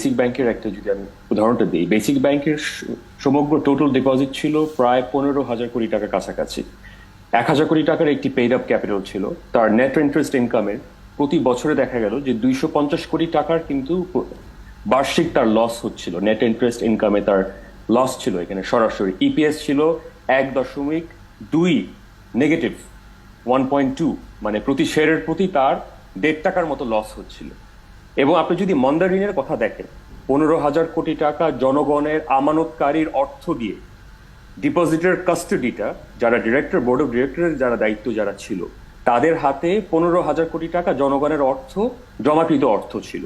Basic ব্যাংকের একটা যদি আমি উদাহরণটা দিই, বেসিক ব্যাংকের সমগ্র টোটাল ডিপোজিট ছিল প্রায় 15,000 কোটি টাকার কাছাকাছি। 1,000 কোটি টাকার একটি পেইড আপ ক্যাপিটাল ছিল। তার নেট ইন্টারেস্ট ইনকামের প্রতি বছরে দেখা গেল যে 250 কোটি টাকার কিন্তু বার্ষিক তার লস হচ্ছিল। নেট ইন্টারেস্ট ইনকামে তার লস ছিল এখানে সরাসরি। ইপিএস ছিল 1.2 নেগেটিভ, 1.2, মানে প্রতি শেয়ারের প্রতি তার 1.5 টাকার মতো লস হচ্ছিল। এবং আপনি যদি মন্দা ঋণের কথা দেখেন, 15,000 কোটি টাকা জনগণের আমানতকারীর অর্থ দিয়ে ডিপোজিটের কাস্টডিটা যারা ডিরেক্টর, বোর্ড অফ ডিরেক্টরের যারা দায়িত্ব যারা ছিল, তাদের হাতে 15,000 কোটি টাকা জনগণের অর্থ, জমাকৃত অর্থ ছিল।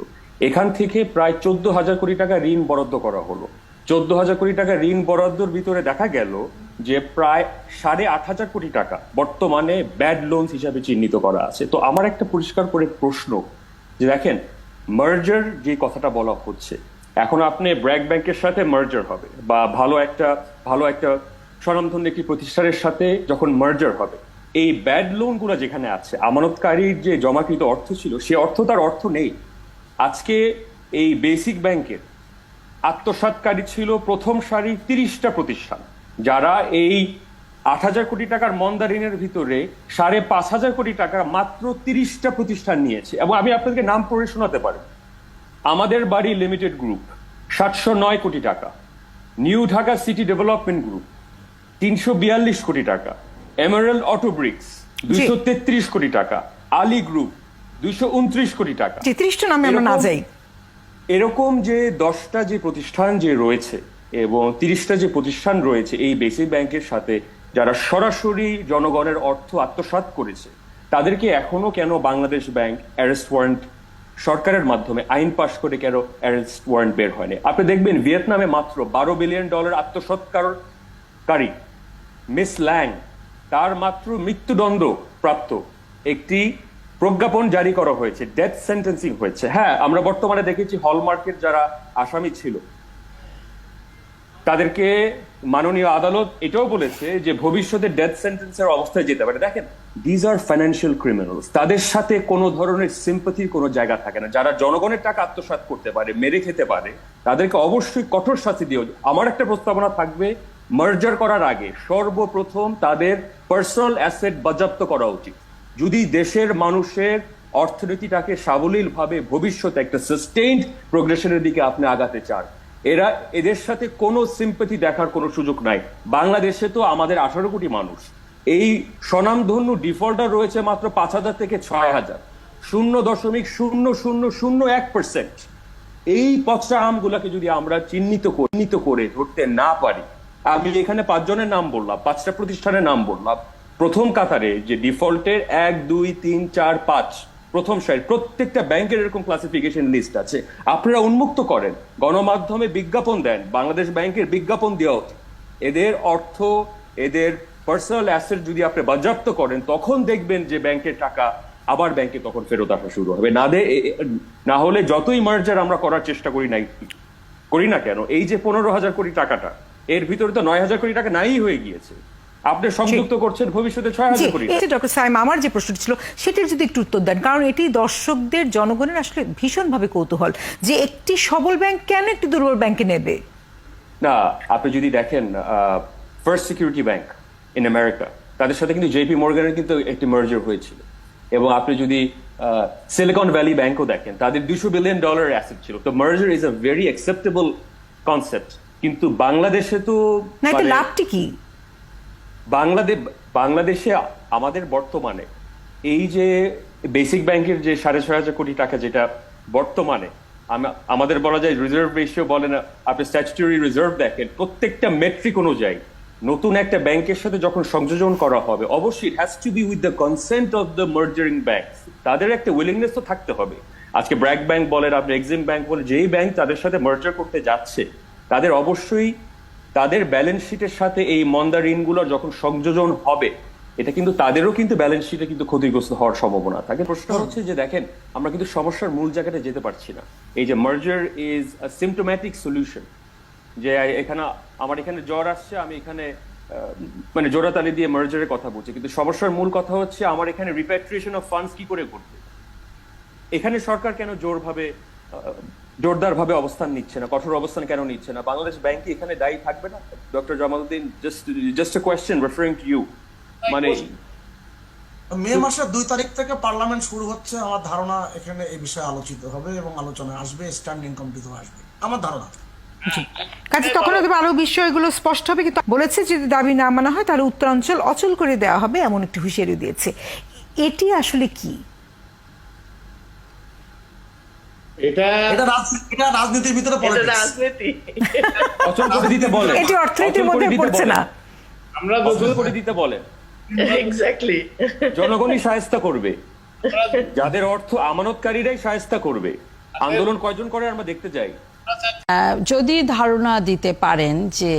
এখান থেকে প্রায় 14,000 কোটি টাকা ঋণ বরাদ্দ করা হলো। 14,000 কোটি টাকা ঋণ বরাদ্দর ভিতরে দেখা গেল যে প্রায় 8,500 কোটি টাকা বর্তমানে ব্যাড লোনস হিসাবে চিহ্নিত করা আছে। তো আমার একটা পরিষ্কার করে প্রশ্ন যে দেখেন, মার্জার যে কথাটা বলা হচ্ছে, এখন আপনি ব্র্যাক ব্যাংকের সাথে মার্জার হবে বা ভালো একটা স্বনামধন্য একটি প্রতিষ্ঠানের সাথে যখন মার্জার হবে, এই ব্যাড লোনগুলো যেখানে আছে, আমানতকারীর যে জমাকৃত অর্থ ছিল সে অর্থ তার অর্থ নেই। আজকে এই বেসিক ব্যাংকের আত্মসাৎকারী ছিল প্রথম সারি 30টা প্রতিষ্ঠান, যারা এই 8,000 কোটি টাকার মন্দা ঋণের ভিতরে 5,500 কোটি টাকা মাত্র 30টা প্রতিষ্ঠান নিয়েছে। এবং আমি আপনাদেরকে নাম পড়ে শোনাতে পারি। আমাদের বাড়ি লিমিটেড গ্রুপ 709 কোটি টাকা, new Dhaka city development group 342 কোটি টাকা, এমারেল্ড অটো ব্রিক্স 233 কোটি টাকা, আলী গ্রুপ 229 কোটি টাকা। 30টা নামে আমরা না যাই। এরকম যে 10টা যে প্রতিষ্ঠান যে রয়েছে এবং 30টা যে প্রতিষ্ঠান রয়েছে এই বেসিক ব্যাংকের সাথে, যারা সরাসরি জনগণের অর্থ আত্মসাৎ করেছে, তাদেরকে এখনো কেন বাংলাদেশ ব্যাংক অ্যারেস্ট ওয়ারেন্ট সরকারের মাধ্যমে আইন পাশ করে কেন অ্যারেস্ট ওয়ারেন্ট বের হয়নি? আপনি দেখবেন ভিয়েতনামে মাত্র $12 বিলিয়ন আত্মসাৎকারী মিস ল্যাং, তার মাত্র মৃত্যুদণ্ড প্রাপ্ত একটি প্রজ্ঞাপন জারি করা হয়েছে, ডেথ সেন্টেন্সিং হয়েছে। হ্যাঁ, আমরা বর্তমানে দেখেছি হলমার্কের যারা আসামি ছিল তাদেরকে মাননীয় আদালত এটাও বলেছে যে ভবিষ্যতে ডেথ সেন্টেন্সের অবস্থায় যেতে পারে। দেখেন, দিজ আর ফাইন্যান্সিয়াল ক্রিমিনালস, তাদের সাথে কোনো ধরনের সিম্পাথির কোনো জায়গা থাকে না। যারা জনগণের টাকা আত্মসাৎ করতে পারে, মেরে খেতে পারে, তাদেরকে অবশ্যই কঠোর শাস্তি দিও। আমার একটা প্রস্তাবনা থাকবে, মার্জার করার আগে সর্বপ্রথম তাদের পার্সোনাল অ্যাসেট বাজেয়াপ্ত করা উচিত। যদি দেশের মানুষের অর্থনীতিটাকে সাবলীলভাবে ভবিষ্যতে একটা সাস্টেইনড প্রোগ্রেশনের দিকে আপনি আগাতে চান, এদের সাথে কোনো সিম্পাথি দেখার কোনো সুযোগ নাই। বাংলাদেশে তো আমাদের 18 কোটি মানুষ, এই স্বনামধন্য ডিফল্টার রয়েছে মাত্র 5,000 থেকে 6,000, 0.0001%। এই পচা আমগুলাকে যদি আমরা চিহ্নিত করে ধরতে না পারি, আমি এখানে 5 জনের নাম বললাম, 5টা প্রতিষ্ঠানের নাম বললাম, প্রথম কাতারে যে ডিফল্টের 1, 2, 3, 4, 5 প্রথম সারি, প্রত্যেকটা ব্যাংকের এরকম ক্লাসিফিকেশন লিস্ট আছে। আপনারা উন্মুক্ত করেন, গণমাধ্যমে বিজ্ঞাপন দেন, বাংলাদেশ ব্যাংকের বিজ্ঞাপন দেওয়া উচিত। এদের অর্থ, এদের পার্সোনাল অ্যাসেট যদি আপনি বাজেয়াপ্ত করেন, তখন দেখবেন যে ব্যাংকের টাকা আবার ব্যাংকে তখন ফেরত আসা শুরু হবে। না হলে যতই মার্জার আমরা করার চেষ্টা করি না কেন, এই যে 15,000 কোটি টাকাটা, এর ভিতরে তো 9,000 কোটি টাকা নাই হয়ে গিয়েছে। আপনি সংযুক্ত করছেন ভবিষ্যতে 6,000 কোটি। ডক্টর সাইম, আমার যে প্রশ্নটি ছিল সেটার যদি একটু উত্তর দেন, কারণ এটি দর্শকদের, জনগণের আসলে ভীষণভাবে কৌতূহল যে একটি সবল ব্যাংক কেন একটি দুর্বল ব্যাংকে নেবে। না, আপনি যদি দেখেন first security bank in America, তাদের সাথে কিন্তু জেপি মর্গানের কিন্তু একটি মার্জার হয়েছিল। এবং আপনি যদি সিলিকন ভ্যালি ব্যাংকও দেখেন, তাদের $200 বিলিয়ন অ্যাসেট ছিল। তো merger is a very acceptable concept. কিন্তু বাংলাদেশে তো লাভটি কি? বাংলাদেশে আমাদের বর্তমানে এই যে বেসিক ব্যাংকের যে 6,500 কোটি টাকা, যেটা বর্তমানে আমাদের বলা যায় রিজার্ভ রেশিও বলেন, আপনি স্ট্যাচুটরি রিজার্ভ দেখেন, প্রত্যেকটা মেট্রিক অনুযায়ী নতুন একটা ব্যাংকের সাথে যখন সংযোজন করা হবে, অবশ্যই it has to be with the consent of the merging banks. তাদের একটা উইলিংনেস তো থাকতে হবে। আজকে ব্র্যাক ব্যাংক বলেন, আপনি এক্সিম ব্যাংক বলেন, যেই ব্যাংক তাদের সাথে মার্জার করতে যাচ্ছে, তাদের অবশ্যই তাদের ব্যালেন্স শিটের সাথে এই মন্দা ঋণগুলোর যখন সংযোজন হবে, এটা কিন্তু তাদেরও কিন্তু ব্যালেন্স শিটে কিন্তু ক্ষতিগ্রস্ত হওয়ার সম্ভাবনা থাকে। প্রশ্ন হচ্ছে যে দেখেন, আমরা কিন্তু সমস্যার মূল জায়গাটা যেতে পারছি না। এই যে মার্জার ইজ আ সিম্পটোম্যাটিক সলিউশন, যে আমার এখানে জ্বর আসছে, আমি এখানে মানে জোড়াতালি দিয়ে মার্জারের কথা বলছি, কিন্তু সমস্যার মূল কথা হচ্ছে আমার এখানে রিপ্যাট্রিয়েশন অফ ফান্ডস কি করে করবে। এখানে সরকার কেন জোরভাবে জোরদার ভাবে অবস্থান নিচ্ছে না, কঠোর অবস্থান কেন নিচ্ছে না? বাংলাদেশ ব্যাংক কি এখানে দায়ী থাকবে না? Doctor Jamaluddin, just a question referring to you. মানে মে মাসের 2 তারিখ থেকে পার্লামেন্ট শুরু হচ্ছে, আমার ধারণা এখানে এই বিষয়ে আলোচিত হবে এবং আলোচনায় আসবে, স্ট্যান্ডিং কমিটিতেও আসবে আমার ধারণা। কাজে তখন হয়তো আরো বিষয়গুলো স্পষ্ট হবে, কিন্তু বলেছে যদি দাবি না মানা হয় তাহলে উত্তরাঞ্চল অচল করে দেওয়া হবে, এমন একটি হুঁশিয়ারি দিয়েছে। এটি আসলে কি? এটা রাজনীতির ভিতরে পড়ে, অচল করে দিতে বলে, এটি অর্থনীতির মধ্যে পড়ছে না। আমরা অচল করে দিতে বলে, এক্স্যাক্টলি জনগণই শায়েস্তা করবে, যাদের অর্থ আমানতকারীরাই শায়েস্তা করবে। আন্দোলন কয়জন করে আমরা দেখতে চাই। যদি ধারণা দিতে পারেন যে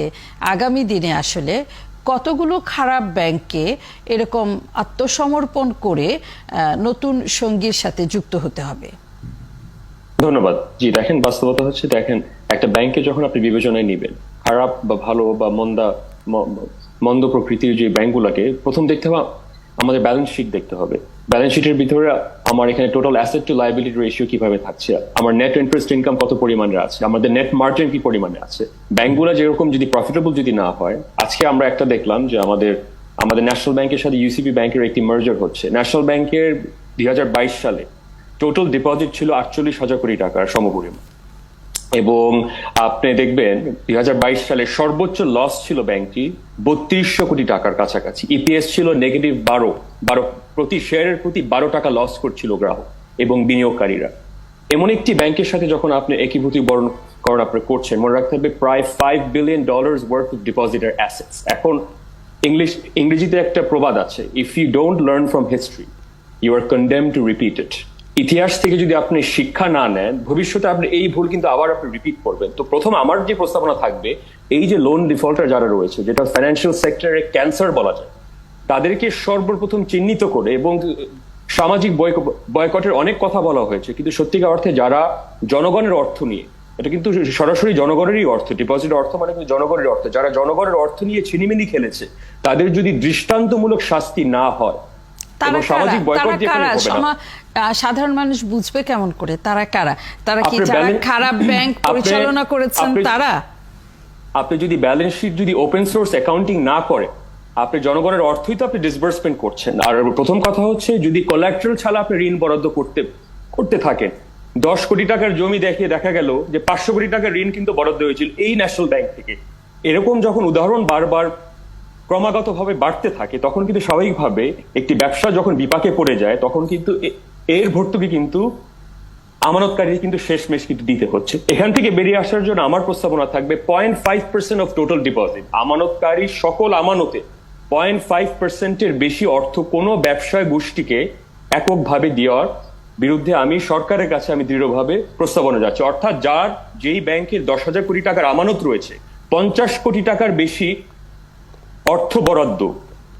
আগামী দিনে আসলে কতগুলো খারাপ ব্যাংককে এরকম আত্মসমর্পণ করে নতুন সঙ্গীর সাথে যুক্ত হতে হবে? ধন্যবাদ। জি দেখেন, বাস্তবতা হচ্ছে, দেখেন একটা ব্যাংকে যখন আপনি বিবেচনায় নিবেন খারাপ বা ভালো বা মন্দ প্রকৃতির যে ব্যাংকগুলোকে, প্রথম দেখতে হবে আমাদের ব্যালেন্স শিট দেখতে হবে। ব্যালেন্স শিটের ভিতরে আমার এখানে total asset to liability ratio কিভাবে থাকছে, আমার নেট ইন্টারেস্ট ইনকাম কত পরিমাণে আছে, আমাদের নেট মার্জিন কি পরিমাণে আছে। ব্যাংকগুলো যেরকম যদি প্রফিটেবল যদি না হয়, আজকে আমরা একটা দেখলাম যে আমাদের ন্যাশনাল ব্যাংকের সাথে ইউসিবি ব্যাংকের একটি মার্জার হচ্ছে। ন্যাশনাল ব্যাংকের 2022 সালে টোটাল ডিপোজিট ছিল 48,000 কোটি টাকার সমপরিমাণ, এবং আপনি দেখবেন 2022 সালে সর্বোচ্চ লস ছিল ব্যাংকটি 3200 কোটি টাকার কাছাকাছি। ইপিএস ছিল নেগেটিভ 12 প্রতি শেয়ারের প্রতি 12 টাকা লস করছিল গ্রাহক এবং বিনিয়োগকারীরা। এমন একটি ব্যাংকের সাথে যখন আপনি একীভূতিকরণ আপনি করছেন, মনে রাখতে হবে প্রায় $5 billion ওয়ার্থ অফ ডিপোজিটের অ্যাসেটস। এখন ইংরেজিতে একটা প্রবাদ আছে, if you don't learn from history you are condemned to repeat it. ইতিহাস থেকে যদি আপনি শিক্ষা না নেন, ভবিষ্যতে আপনি এই ভুল কিন্তু আবার আপনি রিপিট করবেন। তো প্রথম আমার যে প্রস্তাবনা থাকবে, এই যে লোন ডিফল্টার যারা রয়েছে, যেটা ফাইন্যান্সিয়াল সেক্টরে ক্যান্সার বলা যায়, তাদেরকে সর্বপ্রথম চিহ্নিত করে, এবং সামাজিক বয়কটের অনেক কথা বলা হয়েছে, কিন্তু সত্যিকার অর্থে যারা জনগণের অর্থ নিয়ে, এটা কিন্তু সরাসরি জনগণেরই অর্থ, ডিপোজিট অর্থ মানে কিন্তু জনগণের অর্থ, যারা জনগণের অর্থ নিয়ে ছিনিমিনি খেলেছে, তাদের যদি দৃষ্টান্তমূলক শাস্তি না হয়, সামাজিক বয়কট দিয়ে কোনো হবে না। সাধারণ মানুষ বুঝবে কেমন করে তারা কারা? তারা কি যারা খারাপ ব্যাংক পরিচালনা করেছেন তারা? আপনি যদি ব্যালেন্স শিট যদি ওপেন সোর্স অ্যাকাউন্টিং না করে, আপনি জনগণের অর্থই তো আপনি ডিসবার্সমেন্ট করছেন। আর প্রথম কথা হচ্ছে, যদি কোলাটেরাল ছাড়া আপনি ঋণ বরাদ্দ করতে থাকেন, 10 কোটি টাকার জমি দেখিয়ে দেখা গেল যে 500 কোটি টাকার ঋণ কিন্তু বরাদ্দ হয়েছিল এই ন্যাশনাল ব্যাংক থেকে। এরকম যখন উদাহরণ বারবার ক্রমাগতভাবে বাড়তে থাকে, তখন কিন্তু স্বাভাবিকভাবে একটি ব্যবসা যখন বিপাকে পড়ে যায়, তখন কিন্তু এর ভর্তুকি কিন্তু আমানতকারী কিন্তু শেষমেশ কিন্তু দিতে হচ্ছে। এখান থেকে বেরিয়ে আসার জন্য আমার প্রস্তাবনা থাকবে 0.5% অফ টোটাল ডিপোজিট, আমানতকারী সকল আমানতে 0.5%-এর বেশি অর্থ কোনো ব্যবসায় গোষ্ঠীকে এককভাবে দেওয়ার বিরুদ্ধে আমি সরকারের কাছে আমি দৃঢ়ভাবে প্রস্তাবনা যাচ্ছি। অর্থাৎ যেই ব্যাংকের 10,000 কোটি টাকার আমানত রয়েছে, 50 কোটি টাকার বেশি অর্থ বরাদ্দ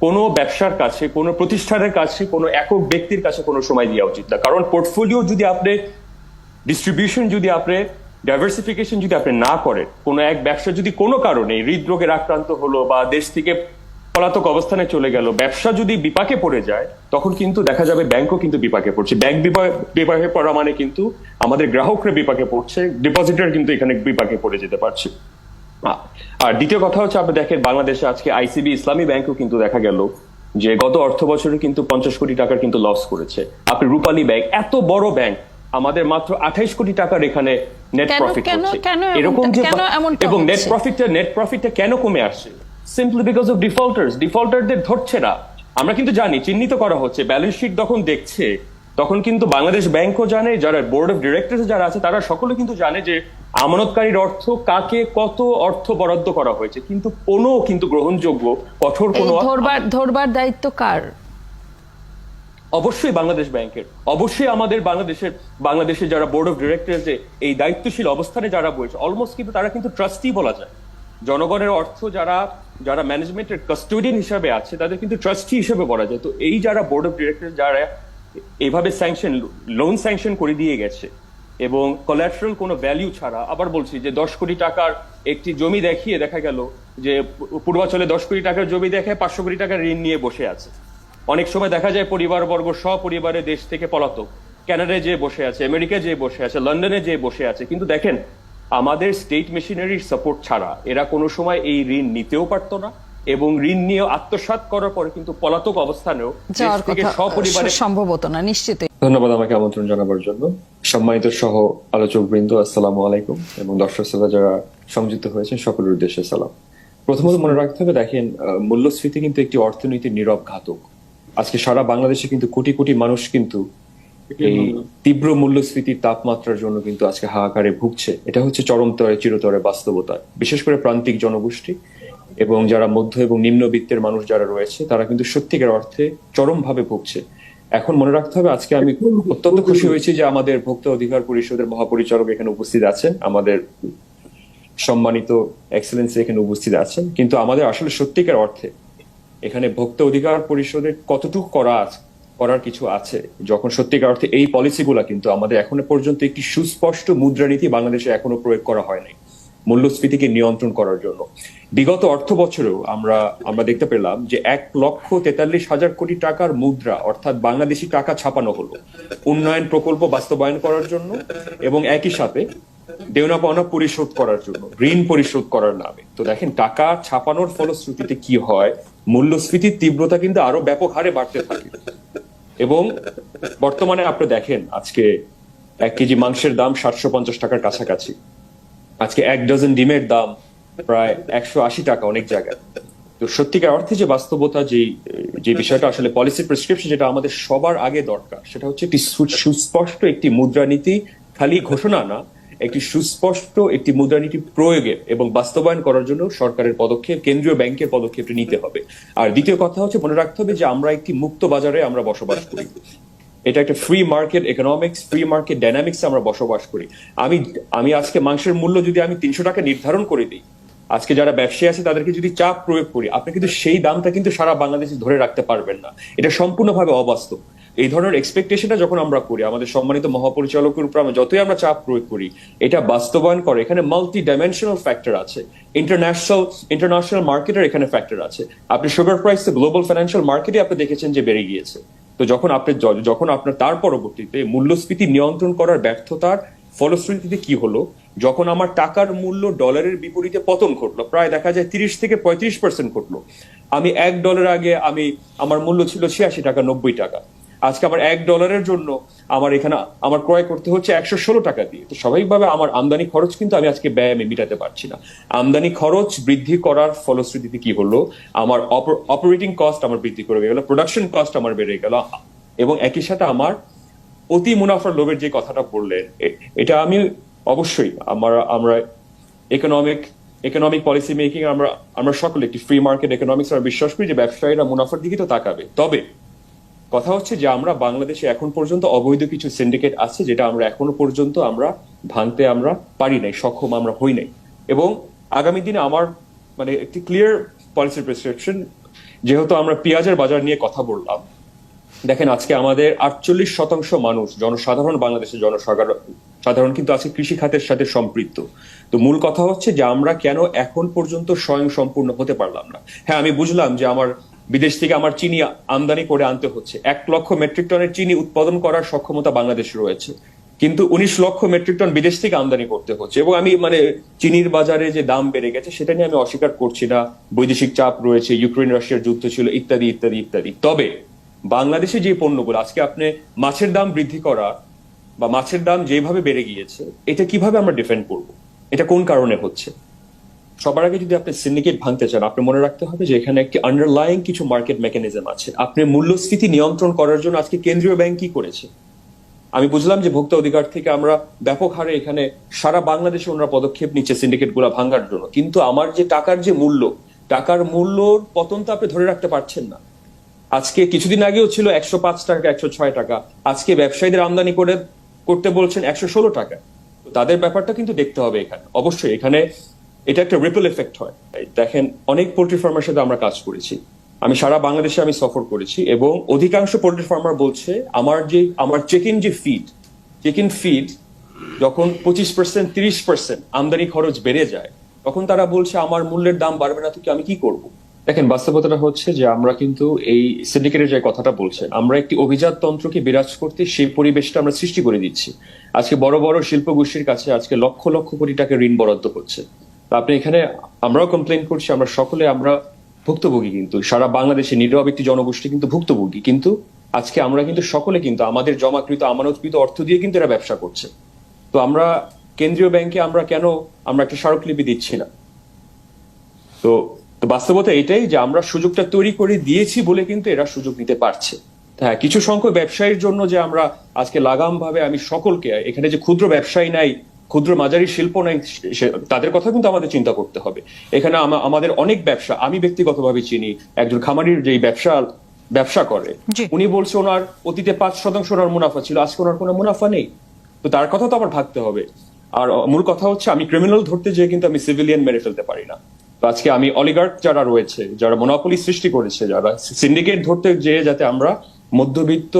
কোনো ব্যবসার কাছে, কোনো প্রতিষ্ঠানের কাছে, কোনো একক ব্যক্তির কাছে কোনো সময় দেওয়া উচিত না। কারণ পোর্টফোলিও যদি আপনি ডিস্ট্রিবিউশন, যদি আপনি ডাইভার্সিফিকেশন যদি আপনি না করেন, কোনো এক ব্যবসা যদি কোনো কারণে হৃদরোগের আক্রান্ত হলো বা দেশ থেকে পলাতক অবস্থানে চলে গেল, ব্যবসা যদি বিপাকে পড়ে যায়, তখন কিন্তু দেখা যাবে ব্যাংকও কিন্তু বিপাকে পড়ছে। ব্যাংক বিপাকে পড়া মানে কিন্তু আমাদের গ্রাহকরা বিপাকে পড়ছে, ডিপোজিটর কিন্তু এখানে বিপাকে পড়ে যেতে পারছে। আর দ্বিতীয় কথা হচ্ছে, আপনি দেখেন বাংলাদেশে আজকে আইসিবি ইসলামী ব্যাংকও কিন্তু দেখা গেল যে গত অর্থ বছরে কিন্তু 50 কোটি টাকার কিন্তু লস করেছে। আপনি রূপালী ব্যাংক, এত বড় ব্যাংক, আমাদের মাত্র 28 কোটি টাকার এখানে নেট প্রফিট হচ্ছে। এরকম যে, এবং নেট প্রফিটটা কেন কমে আসছে? সিম্পলি বিকজ অফ ডিফল্টারদের ধরছে না। আমরা কিন্তু জানি, চিহ্নিত করা হচ্ছে, ব্যালেন্স শিট যখন দেখছে, তখন কিন্তু বাংলাদেশ ব্যাংকও জানে, যারা বোর্ড অফ ডিরেক্টরস যারা আছে তারা সকলে কিন্তু জানে যে আমানতকারীর অর্থ কাকে কত অর্থ বরাদ্দ করা হয়েছে, কিন্তু কোনো কিন্তু গ্রহণযোগ্য কঠোর কোনো ধরবার দায়িত্ব কার? অবশ্যই বাংলাদেশ ব্যাংকের, অবশ্যই আমাদের বাংলাদেশের যারা বোর্ড অফ ডিরেক্টরস যে এই দায়িত্বশীল অবস্থানে যারা বসে, অলমোস্ট কিন্তু তারা কিন্তু ট্রাস্টি বলা যায়। জনগণের অর্থ যারা ম্যানেজমেন্টের কাস্টোডিয়ান হিসাবে আছে, তাদের কিন্তু ট্রাস্টি হিসেবে বলা যায়। তো এই যারা বোর্ড অফ ডিরেক্টর যারা এইভাবে লোন স্যাংশন করে দিয়ে গেছে, এবং কোলাটেরাল কোনো ভ্যালু ছাড়া, আবার বলছি যে 10 কোটি টাকার একটি জমি দেখিয়ে দেখা গেল যে পূর্বাঞ্চলে 10 কোটি টাকার জমি দেখে 500 কোটি টাকার ঋণ নিয়ে বসে আছে। অনেক সময় দেখা যায় পরিবারবর্গ সপরিবারে দেশ থেকে পলাতক, কানাডায় যে বসে আছে, আমেরিকায় যে বসে আছে, লন্ডনে যে বসে আছে, কিন্তু দেখেন আমাদের স্টেট মেশিনারির সাপোর্ট ছাড়া এরা কোনো সময় এই ঋণ নিতেও পারতো না, এবং ঋণ নিয়ে আত্মসাৎ করার পরে কিন্তু পলাতক অবস্থানেও দেশ যাওয়ার থেকে কথা সপরিবারে। সম্ভব হতো না নিশ্চিতই। ধন্যবাদ আমাকে আমন্ত্রণ জানাবার জন্য। সম্মানিত সহ আলোচক বৃন্দ, আসসালামু আলাইকুম, এবং দর্শক শ্রোতা যারা সংযুক্ত হয়েছেন সকলের উদ্দেশ্যে সালাম। প্রথমত মনে রাখতে হবে, দেখেন মূল্যস্ফীতি কিন্তু একটি অর্থনীতির নীরব ঘাতক। আজকে সারা বাংলাদেশে কিন্তু কোটি কোটি মানুষ কিন্তু এই তীব্র মূল্যস্ফীতির তাপমাত্রার জন্য কিন্তু আজকে হাহাকারে ভুগছে। এটা হচ্ছে চরমতরে চিরতরে বাস্তবতা। বিশেষ করে প্রান্তিক জনগোষ্ঠী এবং যারা মধ্য এবং নিম্নবিত্তের মানুষ যারা রয়েছে, তারা কিন্তু সত্যিকার অর্থে চরমভাবে ভুগছে। এখন মনে রাখতে হবে, আজকে আমি অত্যন্ত খুশি হয়েছি যে আমাদের ভোক্তা অধিকার পরিষদের মহাপরিচালক এখানে উপস্থিত আছেন, আমাদের সম্মানিত এক্সেলেন্সি এখানে উপস্থিত আছেন। কিন্তু আমাদের আসলে সত্যিকার অর্থে এখানে ভোক্তা অধিকার পরিষদের কতটুকু করার কিছু আছে, যখন সত্যিকার অর্থে এই পলিসিগুলা কিন্তু আমাদের এখনো পর্যন্ত একটি সুস্পষ্ট মুদ্রানীতি বাংলাদেশে এখনো প্রয়োগ করা হয় নাই মূল্যস্ফীতিকে নিয়ন্ত্রণ করার জন্য। বিগত অর্থ বছরেও আমরা দেখতে পেলাম যে 1,43,000 কোটি টাকার মুদ্রা, অর্থাৎ বাংলাদেশি টাকা ছাপানো হলো উন্নয়ন প্রকল্প বাস্তবায়ন করার জন্য, এবং একই সাথে দেওনা পাওনা পরিশোধ করার জন্য, ঋণ পরিশোধ করার নামে। তো দেখেন টাকা ছাপানোর ফলশ্রুতিতে কি হয়, মূল্যস্ফীতির তীব্রতা কিন্তু আরো ব্যাপক হারে বাড়তে থাকে। এবং বর্তমানে আপনি দেখেন আজকে 1 কেজি মাংসের দাম 750 টাকার কাছাকাছি, আজকে 1 ডজন ডিমের দাম প্রায় 180 টাকা অনেক জায়গায়। তো সত্যিকার অর্থে যে বাস্তবতা, যে বিষয়টা আসলে পলিসি প্রেসক্রিপশন যেটা আমাদের সবার আগে দরকার, সেটা হচ্ছে একটি সুস্পষ্ট একটি মুদ্রানীতি, খালি ঘোষণা না, একটি সুস্পষ্ট একটি মুদ্রানীতি প্রয়োগের এবং বাস্তবায়ন করার জন্য সরকারের পদক্ষেপ, কেন্দ্রীয় ব্যাংকের পদক্ষেপটি নিতে হবে। আর দ্বিতীয় কথা হচ্ছে মনে রাখতে হবে যে আমরা একটি মুক্ত বাজারে আমরা বসবাস করি। এটা একটা free market economics, free market ডাইনামিক্সে আমরা বসবাস করি। আমি আজকে মাংসের মূল্য যদি আমি 300 টাকা নির্ধারণ করে দিই, আজকে যারা ব্যবসায়ী আছে তাদেরকে যদি চাপ প্রয়োগ করি, আপনি কিন্তু সেই দামটা কিন্তু সারা বাংলাদেশে ধরে রাখতে পারবেন না। এটা সম্পূর্ণভাবে অবাস্তব। এই ধরনের এক্সপেকটেশনটা যখন আমরা করি, আমাদের সম্মানিত মহাপরিচালকের উপর যতই আমরা চাপ প্রয়োগ করি, এটা বাস্তবায়ন করে এখানে মাল্টি ডাইমেনশনাল ফ্যাক্টর আছে, ইন্টারন্যাশনাল মার্কেটের এখানে ফ্যাক্টর আছে। আপনি সুগার প্রাইস গ্লোবাল ফাইন্যান্সিয়াল মার্কেটে আপনি দেখেছেন যে বেড়ে গিয়েছে। তো যখন আপনার তার পরবর্তীতে মূল্যস্ফীতি নিয়ন্ত্রণ করার ব্যর্থতার ফলশ্রুতিতে কি হলো, যখন আমার টাকার মূল্য ডলারের বিপরীতে পতন ঘটলো, প্রায় দেখা যায় 30 থেকে 35% ঘটলো। আমি $1 আগে আমার মূল্য ছিল 86 টাকা 90 টাকা, আজকে আমার $1 জন্য আমার ক্রয় করতে হচ্ছে 116 টাকা দিয়ে। তো স্বাভাবিকভাবে আমার আমদানি খরচ কিন্তু আমি আজকে ব্যয় মেটাতে পারছি না। আমদানি খরচ বৃদ্ধি করার ফলশ্রুতিতে কি হলো, আমার অপারেটিং কস্ট আমার বৃদ্ধি করে গেল, প্রোডাকশন কস্ট আমার বেড়ে গেল, এবং একই সাথে আমার অতি মুনাফার লোভের যে কথাটা বললেন, এটা আমি অবশ্যই আমরা ইকোনমিক পলিসি মেকিং আমরা সকলে একটি ফ্রি মার্কেট ইকোনমিক্স আমরা বিশ্বাস করি যে ব্যবসায়ীরা মুনাফার দিকে তো তাকাবে। তবে কথা হচ্ছে যে আমরা বাংলাদেশে এখন পর্যন্ত অবৈধ কিছু সিন্ডিকেট আছে যেটা আমরা এখনো পর্যন্ত ভাঙতে পারি নাই, সক্ষম আমরা হই নাই। এবং আগামী দিনে আমার একটি ক্লিয়ার পলিসি প্রেসক্রিপশন, যেহেতু আমরা পেঁয়াজের বাজার নিয়ে কথা বললাম, দেখেন আজকে আমাদের 48% মানুষ জনসাধারণ, বাংলাদেশের জনসাধারণ কিন্তু আজকে কৃষি খাতের সাথে সম্পৃক্ত। তো মূল কথা হচ্ছে যে আমরা কেন এখন পর্যন্ত স্বয়ং সম্পূর্ণ হতে পারলাম না। হ্যাঁ, আমি বুঝলাম যে আমার বিদেশ থেকে আমার চিনি আমদানি করে আনতে হচ্ছে, 1 লক্ষ মেট্রিক টনের চিনি উৎপাদন করার সক্ষমতা বাংলাদেশে রয়েছে, কিন্তু 19 লক্ষ মেট্রিক টন বিদেশ থেকে আমদানি করতে হচ্ছে। এবং আমি চিনির বাজারে যে দাম বেড়ে গেছে সেটা নিয়ে আমি অস্বীকার করছি না, বৈদেশিক চাপ রয়েছে, ইউক্রেন রাশিয়ার যুদ্ধ ছিল, ইত্যাদি ইত্যাদি ইত্যাদি। তবে বাংলাদেশে যে পণ্যগুলো আজকে আপনি মাছের দাম বৃদ্ধি করা বা মাছের দাম যেভাবে বেড়ে গিয়েছে, এটা কিভাবে আমরা ডিফেন্ড করব, এটা কোন কারণে হচ্ছে? সবার আগে যদি আপনি সিন্ডিকেট ভাঙতে চান, আপনি মনে রাখতে হবে যে এখানে একটি আন্ডারলাইং কিছু মার্কেট মেকানিজম আছে। আপনি মূল্যস্ফীতি নিয়ন্ত্রণ করার জন্য আজকে কেন্দ্রীয় ব্যাংক কি করেছে? আমি বুঝলাম যে ভোক্তা অধিকার থেকে আমরা ব্যাপক হারে এখানে সারা বাংলাদেশে ওনারা পদক্ষেপ নিচ্ছে সিন্ডিকেট গুলা ভাঙার জন্য, কিন্তু আমার যে টাকার মূল্যর পতন তো আপনি ধরে রাখতে পারছেন না। আজকে কিছুদিন আগেও ছিল 105 টাকা 106 টাকা, আজকে ব্যবসায়ীদের আমদানি করতে বলছেন 116 টাকা। তাদের ব্যাপারটা কিন্তু দেখতে হবে এখানে। অবশ্যই এখানে এটা একটা রিপল এফেক্ট হয়। দেখেন অনেক পোল্ট্রি ফার্মের সাথে আমরা কাজ করেছি, আমি সারা বাংলাদেশে সফর করেছি, এবং অধিকাংশ পোল্ট্রি ফার্মার বলছে আমার চেক ইন ফিড যখন 25% 30% আমদানি খরচ বেড়ে যায়, তখন তারা বলছে আমার মূল্যের দাম বাড়বে না তো আমি কি করব? দেখেন, বাস্তবতাটা হচ্ছে যে আমরা কিন্তু এই সিন্ডিকেটের যে কথাটা বলছেন, আমরা একটি অভিজাত তন্ত্রকে বিরাজ করতে সেই পরিবেশটা আমরা সৃষ্টি করে দিচ্ছি। আজকে বড় বড় শিল্প গোষ্ঠীর কাছে আজকে লক্ষ লক্ষ কোটি টাকা ঋণ বরাদ্দ হচ্ছে। তো আপনি এখানে, আমরাও কমপ্লেন করছি, আমরা সকলে আমরা ভুক্তভোগী, কিন্তু সারা বাংলাদেশে নীরব একটি জনগোষ্ঠী কিন্তু ভুক্তভোগী। কিন্তু আজকে আমরা কিন্তু সকলে কিন্তু আমাদের জমাকৃত আমানতকৃত অর্থ দিয়ে কিন্তু এরা ব্যবসা করছে। তো আমরা কেন্দ্রীয় ব্যাংকে আমরা কেন আমরা একটা স্মারকলিপি দিচ্ছি না? তো তো বাস্তবতা এটাই যে আমরা সুযোগটা তৈরি করে দিয়েছি বলে কিন্তু এরা সুযোগ নিতে পারছে। হ্যাঁ, কিছু সংখ্যক ব্যবসায়ীর জন্য যে আমরা আজকে লাগাম ভাবে আমি সকলকে, এখানে যে ক্ষুদ্র ব্যবসায়ী নাই, ক্ষুদ্র মাঝারি শিল্প নাই, তাদের কথা কিন্তু আমাদের চিন্তা করতে হবে। এখানে আমাদের অনেক ব্যবসা, আমি ব্যক্তিগতভাবে চিনি একজন খামারির যেই ব্যবসা করে, জি। উনি বলছে ওনার অতীতে 5% ওনার মুনাফা ছিল, আজকে ওনার কোনো মুনাফা নেই। তো তার কথা তো আমার ভাবতে হবে। আর মূল কথা হচ্ছে, আমি ক্রিমিনাল ধরতে যেয়ে কিন্তু আমি সিভিলিয়ান মেরে ফেলতে পারি না। তো আজকে আমি অলিগার্ক যারা রয়েছে, যারা মনোপলি সৃষ্টি করেছে, যারা সিন্ডিকেট ধরতে যেয়ে যাতে আমরা মধ্যবিত্ত,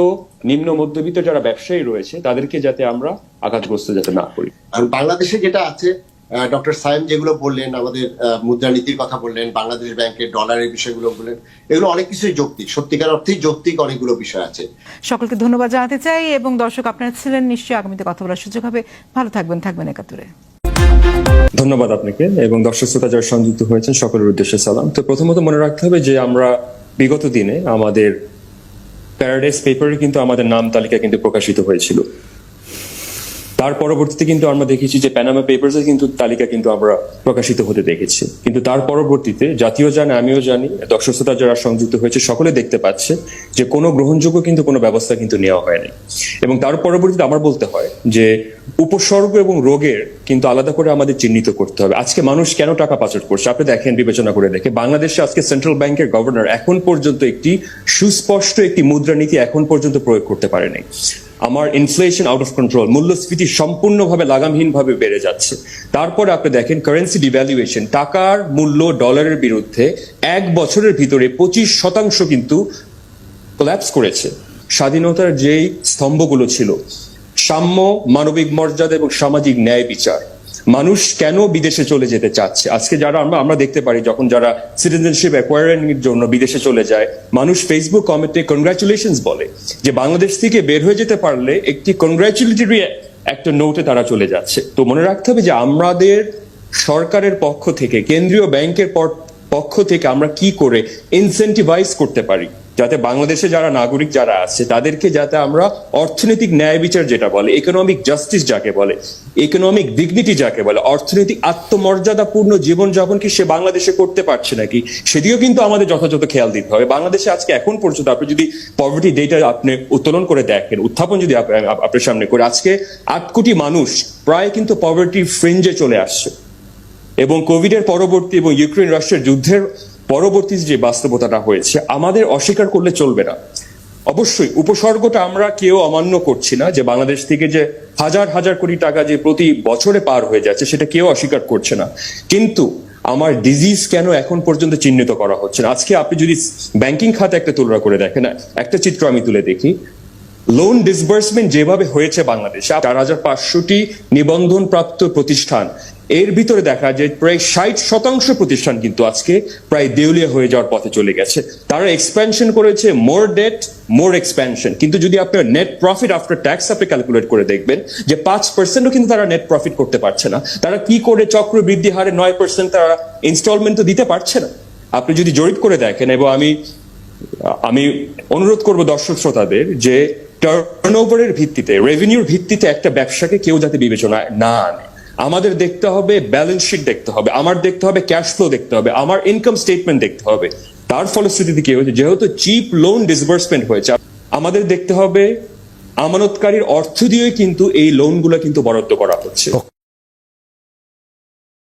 নিম্ন মধ্যবিত্ত যারা ব্যবসায়ী রয়েছে তাদেরকে যাতে আমরা আঘাতগ্রস্ত যাতে না করি। আর বাংলাদেশে যেটা আছে, ডক্টর সায়েম যেগুলো বললেন, আমাদের মুদ্রানীতির কথা বললেন, বাংলাদেশ ব্যাংকের ডলারের বিষয়গুলো বললেন, এগুলো অনেক কিছুই যৌক্তিক, সত্যিকার অর্থেই যৌক্তিক অনেকগুলো বিষয় আছে। সকলকে ধন্যবাদ জানাতে চাই, এবং দর্শক আপনারা ছিলেন, নিশ্চয়ই আগামীতে কথা বলার সুযোগ হবে। ভালো থাকবেন 71। ধন্যবাদ আপনাকে এবং দর্শক শ্রোতা যারা সংযুক্ত হয়েছেন সকলের উদ্দেশ্যে সালাম। তো প্রথমত মনে রাখতে হবে যে আমরা বিগত দিনে আমাদের প্যারাডাইস পেপারে কিন্তু আমাদের নাম তালিকা কিন্তু প্রকাশিত হয়েছিল। তার পরবর্তীতে কিন্তু আমরা দেখেছি যে প্যানামা পেপারসে কিন্তু তালিকা কিন্তু আমরা প্রকাশিত হতে দেখেছি। কিন্তু তার পরবর্তীতে জাতীয় জানে, আমিও জানি, দর্শক শ্রোতা যারা সংযুক্ত হয়েছে সকলে দেখতে পাচ্ছে যে কোনো গ্রহণযোগ্য কিন্তু কোনো ব্যবস্থা কিন্তু নেওয়া হয়নি। এবং তার পরবর্তীতে আমার বলতে হয় যে উপসর্গ এবং রোগের কিন্তু আলাদা করে আমাদের চিহ্নিত করতে হবে। আজকে মানুষ কেন টাকা পাচার করছে আপনি দেখেন, বিবেচনা করে দেখে বাংলাদেশে আজকে সেন্ট্রাল ব্যাংকের গভর্নর এখন পর্যন্ত একটি সুস্পষ্ট একটি মুদ্রানীতি এখন পর্যন্ত প্রয়োগ করতে পারেনি। আমার ইনফ্লেশন আউট অফ কন্ট্রোল, মূল্যস্ফীতি সম্পূর্ণভাবে লাগামহীনভাবে বেড়ে যাচ্ছে। তারপরে আপনি দেখেন কারেন্সি ডিভ্যালুয়েশন, টাকার মূল্য ডলারের বিরুদ্ধে 1 বছরের ভিতরে 25% কিন্তু কোল্যাপস করেছে। স্বাধীনতার যেই স্তম্ভগুলো ছিল, সাম্য, মানবিক মর্যাদা এবং সামাজিক ন্যায় বিচার, মানুষ কেন বিদেশে চলে যেতে চাচ্ছে? আজকে যারা আমরা দেখতে পারি, যখন যারা সিটিজেনশিপ অ্যাকোয়ারিং এর জন্য বিদেশে চলে যায়, মানুষ ফেসবুক কমেন্টে কনগ্রাচুলেশনস বলে, যে বাংলাদেশ থেকে বের হয়ে যেতে পারলে একটি কনগ্রাচুলেটরি একটা নোটে তারা চলে যাচ্ছে। তো মনে রাখতে হবে যে আমাদের সরকারের পক্ষ থেকে, কেন্দ্রীয় ব্যাংকের পক্ষ থেকে আমরা কি করে ইনসেন্টিভাইজ করতে পারি যাতে বাংলাদেশে যারা নাগরিক যারা আছে তাদেরকে যাতে আমরা অর্থনৈতিক ন্যায় বিচার যেটা বলে, ইকোনমিক জাস্টিস যাকে বলে, ইকোনমিক ডিগনিটি যাকে বলে, অর্থনৈতিক আত্মমর্যাদাপূর্ণ জীবনযাপন কি সে বাংলাদেশে করতে পারছে নাকি, সেদিকেও কিন্তু আমাদের যথাযথ খেয়াল দিতে হবে। বাংলাদেশে আজকে এখন পর্যন্ত আপনি যদি পভার্টি ডেটা আপনি উত্তোলন করে দেখেন, উত্থাপন যদি আপনার সামনে করে, আজকে 8 কোটি মানুষ প্রায় কিন্তু পভার্টি ফ্রিঞ্জে চলে আসছে। এবং কোভিড এর পরবর্তী এবং ইউক্রেন রাশিয়ার যুদ্ধের পরবর্তী যে বাস্তবতাটা হয়েছে, আমাদের অস্বীকার করলে চলবে না। অবশ্যই উপসর্গটা আমরা কেউ অমান্য করছি না, যে বাংলাদেশ থেকে যে হাজার হাজার কোটি টাকা যে প্রতি বছরে পার হয়ে যাচ্ছে সেটা কেউ অস্বীকার করছে না। কিন্তু আমার ডিজিজ কেন এখন পর্যন্ত চিহ্নিত করা হচ্ছে না? আজকে আপনি যদি ব্যাংকিং খাতে একটা তুলনা করে দেখেন, একটা চিত্র আমি তুলে দেখি, লোন ডিসবার্সমেন্ট যেভাবে হয়েছে বাংলাদেশে, 4500টি নিবন্ধন প্রাপ্ত প্রতিষ্ঠান, এর ভিতরে দেখা যায় প্রায় 60% প্রতিষ্ঠান কিন্তু আজকে প্রায় দেউলিয়া হয়ে যাওয়ার পথে চলে গেছে। তারা এক্সপ্যানশন করেছে, মোর ডেট মোর এক্সপ্যানশন, কিন্তু যদি আপনার নেট প্রফিট আফটার ট্যাক্স আপনি ক্যালকুলেট করে দেখবেন যে 5%ও কিন্তু তারা নেট প্রফিট করতে পারছে না। তারা কি করে চক্রবৃদ্ধি হারে 9% তারা ইনস্টলমেন্ট তো দিতে পারছে না। আপনি যদি জরিপ করে দেখেন, এবং আমি অনুরোধ করব দর্শক শ্রোতাদের যে টার্নওভারের ভিত্তিতে, রেভিনিউর ভিত্তিতে একটা ব্যবসাকে কেউ যাতে বিবেচনায় না আনে। আমাদের দেখতে হবে ব্যালেন্স শিট, দেখতে হবে আমার, দেখতে হবে ক্যাশ ফ্লো, দেখতে হবে আমার ইনকাম স্টেটমেন্ট, দেখতে হবে। তার ফলশ্রুতিতে কি হয়েছে, যেহেতু চিপ লোন ডিসবার্সমেন্ট হয়েছে, আমাদের দেখতে হবে আমানতকারীর অর্থ দিয়ে কিন্তু এই লোনগুলো কিন্তু বরাদ্দ করা হচ্ছে।